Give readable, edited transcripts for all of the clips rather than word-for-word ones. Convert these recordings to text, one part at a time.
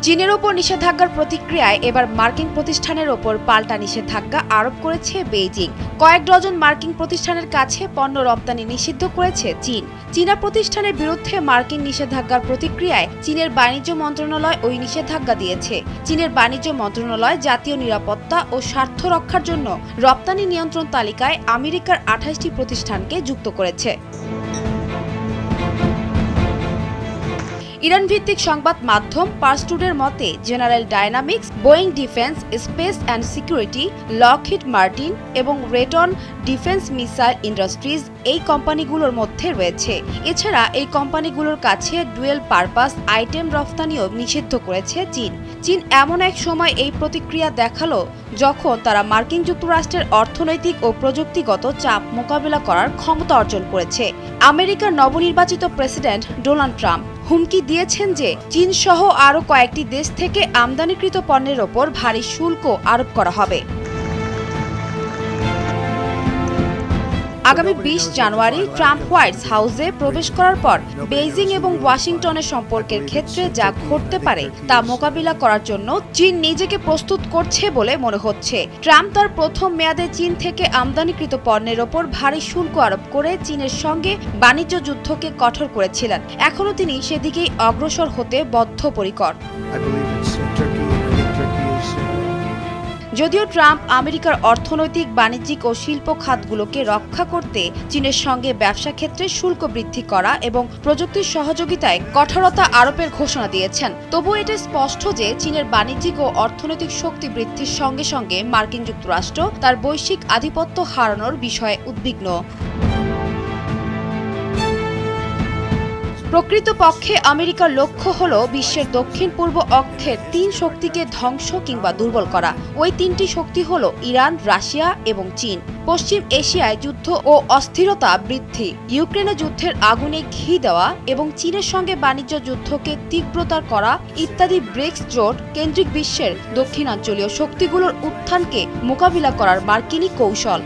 চীনের ওপর নিষেধাজ্ঞার প্রতিক্রিয়ায় এবার মার্কিন প্রতিষ্ঠানের ওপর পাল্টা নিষেধাজ্ঞা আরোপ করেছে বেইজিং। কয়েক ডজন মার্কিন প্রতিষ্ঠানের কাছে পণ্য রপ্তানি নিষিদ্ধ করেছে চীন। চীনা প্রতিষ্ঠানের বিরুদ্ধে মার্কিন নিষেধাজ্ঞার প্রতিক্রিয়ায় চীনের বাণিজ্য মন্ত্রণালয় ওই নিষেধাজ্ঞা দিয়েছে। চীনের বাণিজ্য মন্ত্রণালয় জাতীয় নিরাপত্তা ও স্বার্থ রক্ষার জন্য রপ্তানি নিয়ন্ত্রণ তালিকায় আমেরিকার 28টি প্রতিষ্ঠানকে যুক্ত করেছে। ইরান ভিত্তিক সংবাদ মাধ্যম পার্স টুডের মতে general dynamics, Boeing defence, space and security, Lockheed Martin এবং রেটন ডিফেন্স মিসাইল ইন্ডাস্ট্রিজ এই কোম্পানিগুলোর মধ্যে রয়েছে। এছাড়া এই কোম্পানিগুলোর কাছে ডুয়েল পারপাস আইটেম রফতানিও নিষিদ্ধ করেছে চীন। চীন এমন এক সময় এই প্রতিক্রিয়া দেখালো যখন তারা মার্কিন যুক্তরাষ্ট্রের অর্থনৈতিক ও প্রযুক্তিগত চাপ মোকাবিলা করার ক্ষমতা অর্জন করেছে। আমেরিকার নবনির্বাচিত প্রেসিডেন্ট ডোনাল্ড ট্রাম্প হুমকি দিয়েছেন যে চীন সহ আরও কয়েকটি দেশ থেকে আমদানিকৃত পণ্যের ওপর ভারী শুল্ক আরোপ করা হবে। আগামী 20 জানুয়ারি ট্রাম্প হোয়াইট হাউসে প্রবেশ করার পর বেইজিং এবং ওয়াশিংটনের সম্পর্কের ক্ষেত্রে যা ঘটতে পারে তা মোকাবিলা করার জন্য চীন নিজেকে প্রস্তুত করছে বলে মনে হচ্ছে। ট্রাম্প তার প্রথম মেয়াদে চীন থেকে আমদানিকৃত পণ্যের ওপর ভারী শুল্ক আরোপ করে চীনের সঙ্গে বাণিজ্য যুদ্ধকে কঠোর করেছিলেন। এখনও তিনি সেদিকেই অগ্রসর হতে বদ্ধপরিকর। যদিও ট্রাম্প আমেরিকার অর্থনৈতিক, বাণিজ্যিক ও শিল্প খাতগুলোকে রক্ষা করতে চীনের সঙ্গে ব্যবসা ক্ষেত্রে শুল্ক বৃদ্ধি করা এবং প্রযুক্তির সহযোগিতায় কঠোরতা আরোপের ঘোষণা দিয়েছেন, তবু এটা স্পষ্ট যে চীনের বাণিজ্যিক ও অর্থনৈতিক শক্তি বৃদ্ধির সঙ্গে সঙ্গে মার্কিন যুক্তরাষ্ট্র তার বৈশ্বিক আধিপত্য হারানোর বিষয়ে উদ্বিগ্ন। প্রকৃতপক্ষে আমেরিকার লক্ষ্য হল বিশ্বের দক্ষিণ পূর্ব অক্ষের 3 শক্তিকে ধ্বংস কিংবা দুর্বল করা। ওই 3টি শক্তি হল ইরান, রাশিয়া এবং চীন। পশ্চিম এশিয়ায় যুদ্ধ ও অস্থিরতা বৃদ্ধি, ইউক্রেনে যুদ্ধের আগুনে ঘি দেওয়া এবং চীনের সঙ্গে বাণিজ্য যুদ্ধকে তীব্রতর করা ইত্যাদি ব্রিক্স জোট কেন্দ্রিক বিশ্বের দক্ষিণাঞ্চলীয় শক্তিগুলোর উত্থানকে মোকাবিলা করার মার্কিনই কৌশল।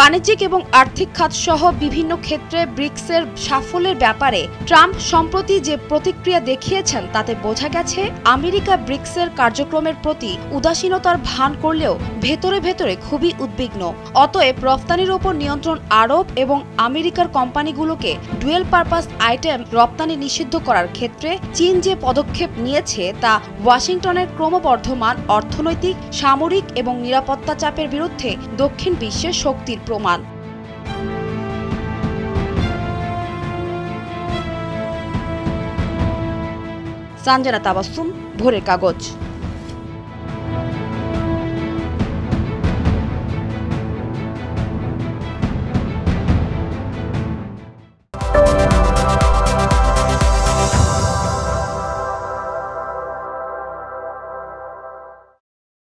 বাণিজ্যিক এবং আর্থিক খাত সহ বিভিন্ন ক্ষেত্রে ব্রিক্সের সাফল্যের ব্যাপারে ট্রাম্প সম্প্রতি যে প্রতিক্রিয়া দেখিয়েছেন তাতে বোঝা গেছে আমেরিকা ব্রিক্সের কার্যক্রমের প্রতি উদাসীনতার ভান করলেও ভেতরে ভেতরে খুবই উদ্বিগ্ন। অতএব রপ্তানির ওপর নিয়ন্ত্রণ আরোপ এবং আমেরিকার কোম্পানিগুলোকে ডুয়েল পারপাস আইটেম রপ্তানি নিষিদ্ধ করার ক্ষেত্রে চীন যে পদক্ষেপ নিয়েছে তা ওয়াশিংটনের ক্রমবর্ধমান অর্থনৈতিক, সামরিক এবং নিরাপত্তা চাপের বিরুদ্ধে দক্ষিণ বিশ্বের শক্তির প্রমাণ। সানজানা তাবাসসুম, ভোরের কাগজ।